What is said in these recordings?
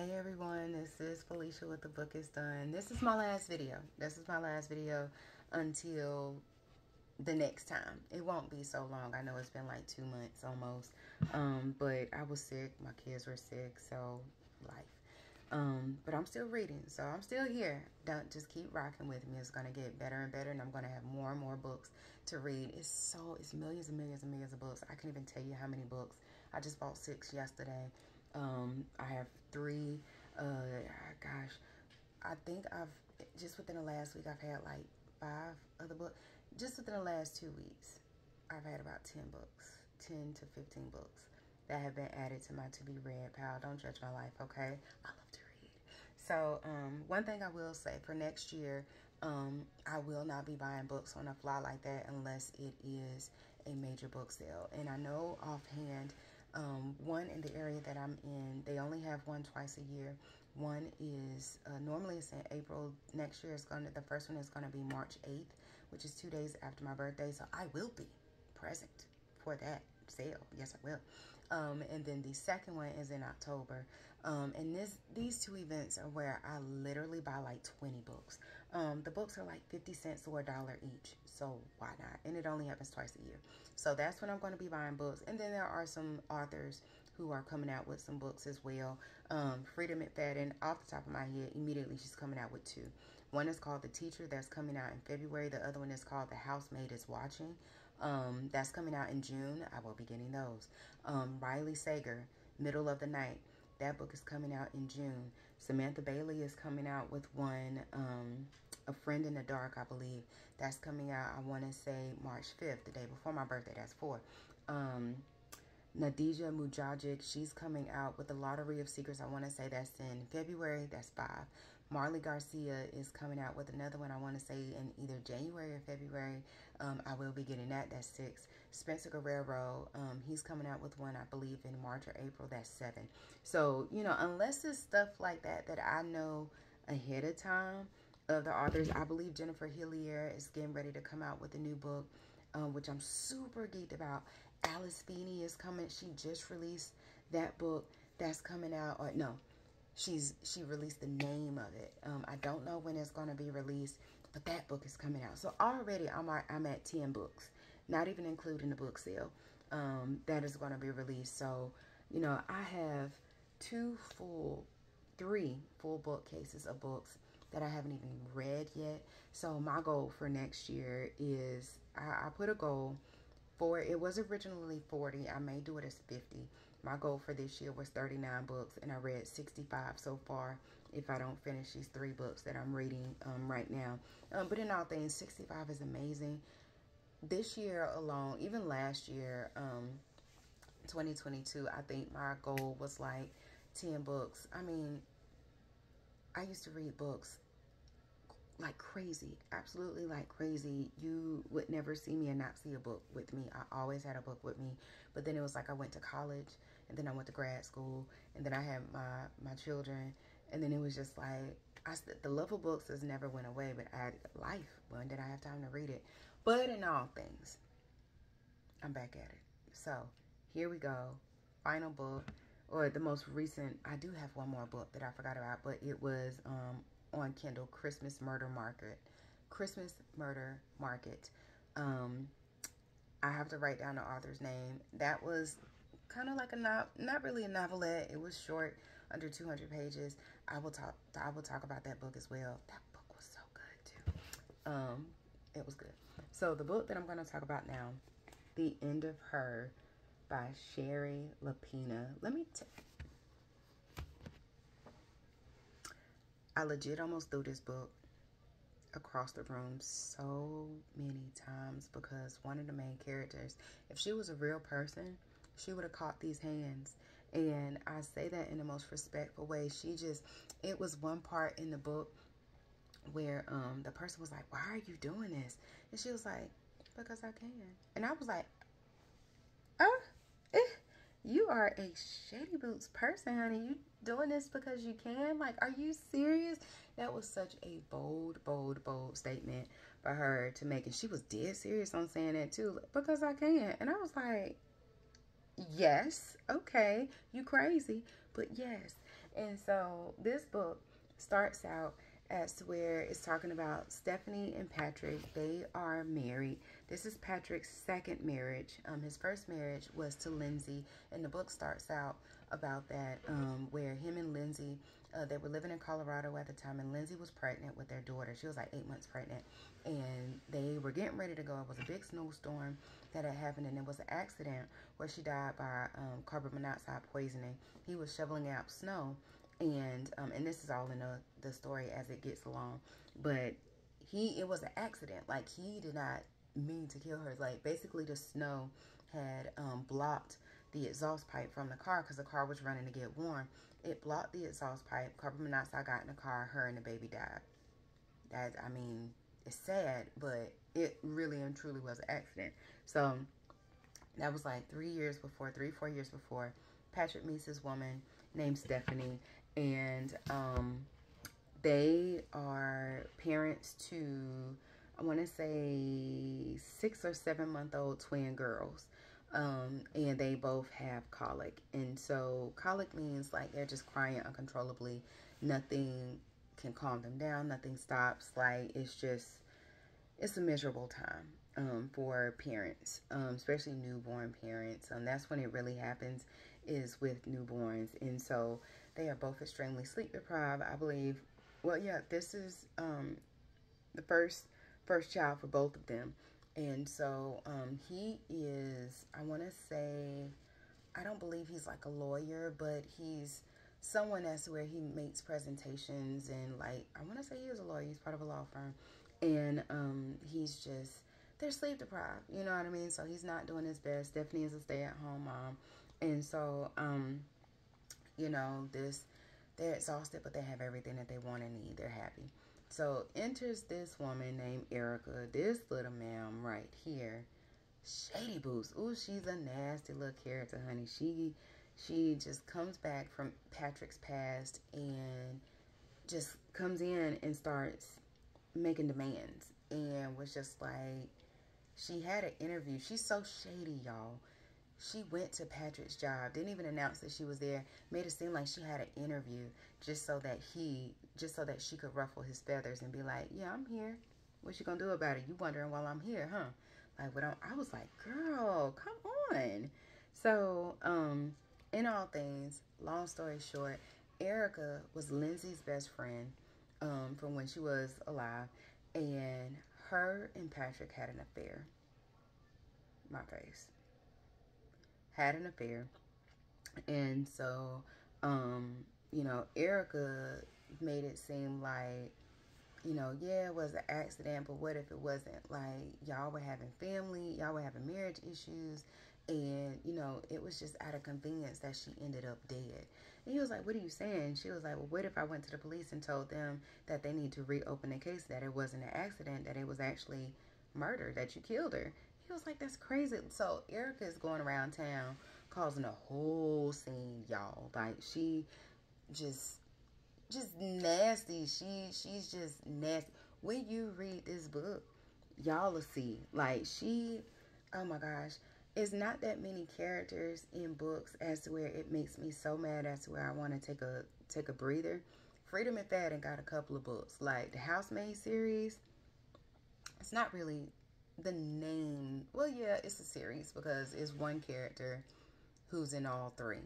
Hey everyone, this is Felicia with The Book Is Done. This is my last video. This is my last video until the next time. It won't be so long. I know it's been like 2 months almost. But I was sick. My kids were sick, so life. But I'm still reading, so I'm still here. Don't just keep rocking with me. It's gonna get better and better, and I'm gonna have more and more books to read. It's millions and millions and millions of books. I can't even tell you how many books. I just bought 6 yesterday. I have 3. Gosh, I think just within the last week I've had like 5 other books. Just within the last 2 weeks, I've had about 10 books, 10 to 15 books that have been added to my to be read pile. Don't judge my life, okay? I love to read. So, one thing I will say for next year, I will not be buying books on a fly like that unless it is a major book sale. And I know offhand, one in the area that I'm in, they only have one twice a year. One is normally it's in April. Next year the first one is gonna be March 8th, which is 2 days after my birthday. So I will be present for that sale. Yes, I will. And then the second one is in October. And these 2 events are where I literally buy like 20 books. The books are like 50 cents or $1 each. So why not? And it only happens twice a year. So that's when I'm going to be buying books. And then there are some authors who are coming out with some books as well. Freedom McFadden, off the top of my head, immediately she's coming out with 2. One is called The Teacher, that's coming out in February. The other one is called The Housemaid is Watching. That's coming out in June. I will be getting those. Riley Sager, Middle of the Night. That book is coming out in June. Samantha Bailey is coming out with one, A Friend in the Dark, I believe. That's coming out, I want to say, March 5th, the day before my birthday. That's 4. Nadija Mujagic, she's coming out with The Lottery of Secrets. I want to say that's in February. That's 5. Marley Garcia is coming out with another one, I want to say in either January or February. I will be getting that. That's 6. Spencer Guerrero, he's coming out with one, I believe, in March or April. That's 7. So, unless it's stuff like that that I know ahead of time of the authors, I believe Jennifer Hillier is getting ready to come out with a new book, which I'm super geeked about. Alice Feeney is coming. She just released that book that's coming out. Or no, she released the name of it. I don't know when it's going to be released, but that book is coming out. So already I'm at 10 books, not even including the book sale, that is going to be released. So, I have 3 full bookcases of books that I haven't even read yet. So my goal for next year is, I put a goal for, it was originally 40. I may do it as 50. My goal for this year was 39 books, and I read 65 so far if I don't finish these 3 books that I'm reading right now. But in all things, 65 is amazing. This year alone, even last year, 2022, I think my goal was like 10 books. I mean, I used to read books like crazy, absolutely like crazy. You would never see me and not see a book with me. I always had a book with me. But then it was like I went to college, and then I went to grad school, and then I had my children, and then it was just like, the love of books has never went away, but I had life. When did I have time to read it? But in all things, I'm back at it. So here we go. Final book, or the most recent. I do have one more book that I forgot about, but it was on Kindle, Christmas Murder Market. Christmas Murder Market. I have to write down the author's name. That was kind of like not really a novelette. It was short, under 200 pages. I will talk about that book as well. That book was so good too. It was good. So the book that I'm going to talk about now, The End of Her by Shari Lapena. I legit almost threw this book across the room so many times because one of the main characters, if she was a real person, she would have caught these hands. And I say that in the most respectful way. It was one part in the book where the person was like, "Why are you doing this?" And she was like, "Because I can." And I was like, "Oh, eh, you are a shady boots person, honey. You doing this because you can? Like, are you serious?" That was such a bold, bold, bold statement for her to make. And she was dead serious on saying that too. Because I can. And I was like, yes, okay, you crazy, but yes. And so this book starts out as to where it's talking about Stephanie and Patrick. They are married. This is Patrick's second marriage. His first marriage was to Lindsay, and the book starts out about that, where him and Lindsay, they were living in Colorado at the time, and Lindsay was pregnant with their daughter. She was like 8 months pregnant, and they were getting ready to go. It was a big snowstorm that had happened, and it was an accident where she died by carbon monoxide poisoning. He was shoveling out snow, and this is all in the story as it gets along, but it was an accident. Like, he did not mean to kill her. Like, basically the snow had blocked the exhaust pipe from the car because the car was running to get warm. It blocked the exhaust pipe. Carbon monoxide got in the car. Her and the baby died. That, I mean, it's sad, but it really and truly was an accident. So that was like 4 years before Patrick meets this woman named Stephanie, and they are parents to, I want to say, 6 or 7 month old twin girls. And they both have colic. And so colic means like they're just crying uncontrollably. Nothing can calm them down. Nothing stops. Like, it's a miserable time for parents, especially newborn parents. That's when it really happens, is with newborns. And so they are both extremely sleep deprived, I believe. Well, yeah, this is the first child for both of them. And so he is, I want to say, I don't believe he's like a lawyer, but he's someone that's where he makes presentations, and like, I want to say he is a lawyer. He's part of a law firm. And they're sleep deprived, you know what I mean? So he's not doing his best. Stephanie is a stay-at-home mom. And so, you know, they're exhausted, but they have everything that they want and need. They're happy. So enters this woman named Erica, this little ma'am right here. Shady Boots. Ooh, she's a nasty little character, honey. She just comes back from Patrick's past and just comes in and starts making demands, and was just like, she had an interview. She's so shady, y'all. She went to Patrick's job, didn't even announce that she was there, made it seem like she had an interview just so that she could ruffle his feathers and be like, yeah, I'm here. What you gonna do about it? You wondering while I'm here, huh? Like, what I was like, girl, come on. So, in all things, long story short, Erica was Lindsay's best friend from when she was alive, and her and Patrick had an affair. My face. Had an affair. And so, you know, Erica made it seem like, you know, yeah, it was an accident, but what if it wasn't? Like, y'all were having family, y'all were having marriage issues, and, you know, it was just out of convenience that she ended up dead. And he was like, what are you saying? She was like, well, what if I went to the police and told them that they need to reopen the case, that it wasn't an accident, that it was actually murder, that you killed her? He was like, that's crazy. So Erica is going around town causing a whole scene, y'all. Like, she just nasty. She's just nasty. When you read this book, y'all will see. Like, oh my gosh, it's not that many characters in books as to where it makes me so mad as to where I want to take a breather. Freedom McFadden got a couple of books, like the Housemaid series. It's not really the name. Well, yeah, it's a series because it's one character who's in all three.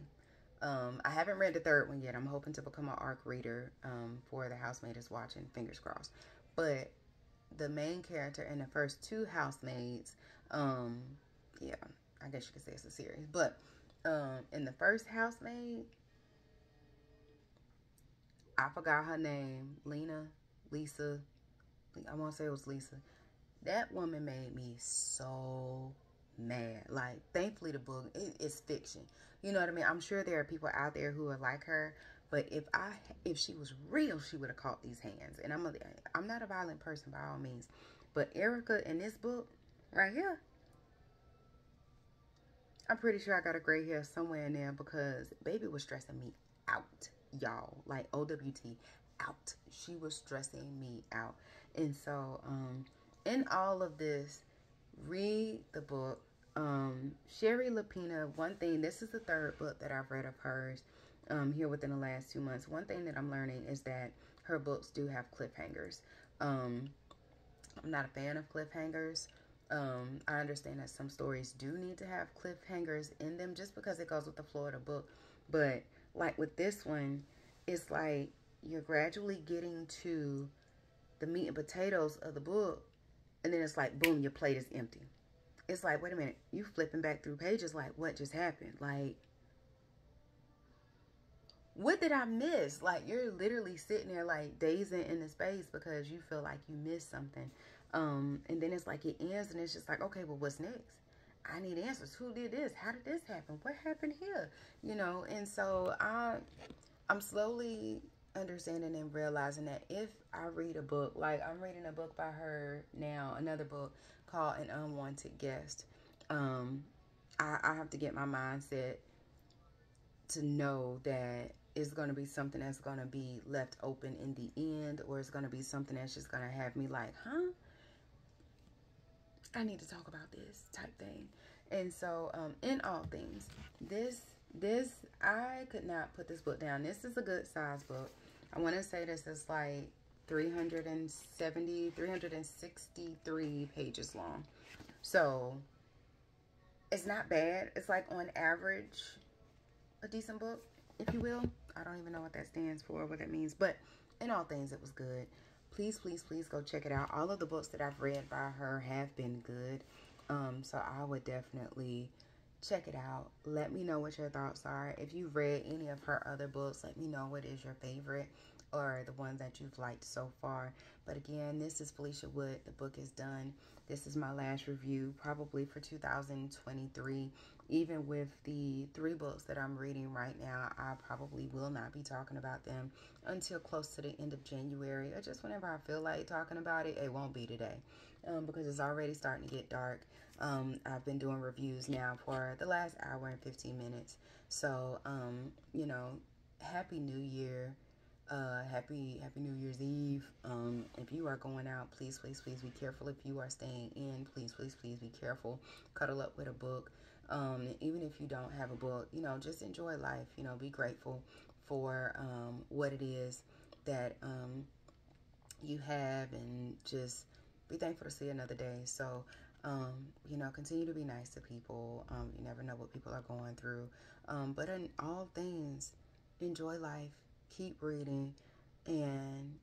I haven't read the third one yet. I'm hoping to become an ARC reader for The Housemaid is Watching. Fingers crossed. But the main character in the first two Housemaids, yeah, I guess you could say it's a series. But in the first Housemaid, I forgot her name. Lisa. I want to say it was Lisa. That woman made me so mad. Like, thankfully the book is fiction. You know what I mean? I'm sure there are people out there who are like her, but if she was real, she would have caught these hands. And I'm not a violent person by all means, but Erica in this book right here, I'm pretty sure I got a gray hair somewhere in there because baby was stressing me out, y'all. Like, OWT, out. She was stressing me out. And so, in all of this, read the book. Shari Lapena, one thing, this is the third book that I've read of hers. here within the last 2 months. One thing that I'm learning is that her books do have cliffhangers. I'm not a fan of cliffhangers. I understand that some stories do need to have cliffhangers in them just because it goes with the flow of the book. But like with this one, it's like you're gradually getting to the meat and potatoes of the book, and then it's like, boom, your plate is empty. It's like, wait a minute, you flipping back through pages like, what just happened? Like, what did I miss? Like, you're literally sitting there like dazing in the space because you feel like you missed something. And then it's like it ends and it's just like, okay, well, what's next? I need answers. Who did this? How did this happen? What happened here? You know, and so I'm slowly understanding and realizing that if I read a book, like I'm reading a book by her now, another book called An Unwanted Guest. I have to get my mindset to know that it's going to be something that's going to be left open in the end, or it's going to be something that's just going to have me like, huh? I need to talk about this type thing. And so, in all things, this, I could not put this book down. This is a good size book. I want to say this is like 363 pages long. So, it's not bad. It's like on average, a decent book, if you will. I don't even know what that stands for, what that means. But in all things, it was good. Please, please, please go check it out. All of the books that I've read by her have been good. So I would definitely check it out. Let me know what your thoughts are. If you've read any of her other books, let me know what is your favorite or the ones that you've liked so far. But again, this is Felicia Wood. The book is done. This is my last review, probably for 2023. Even with the 3 books that I'm reading right now, I probably will not be talking about them until close to the end of January, or just whenever I feel like talking about it. It won't be today because it's already starting to get dark. I've been doing reviews now for the last hour and 15 minutes. So, you know, Happy New Year. Happy New Year's Eve. If you are going out, please, please, please be careful. If you are staying in, please, please, please be careful. Cuddle up with a book. Even if you don't have a book, you know, just enjoy life. You know, be grateful for what it is that you have, and just be thankful to see another day. So, you know, continue to be nice to people. You never know what people are going through. But in all things, enjoy life. Keep reading, and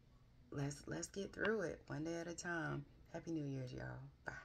let's get through it one day at a time. Happy New Year's, y'all. Bye.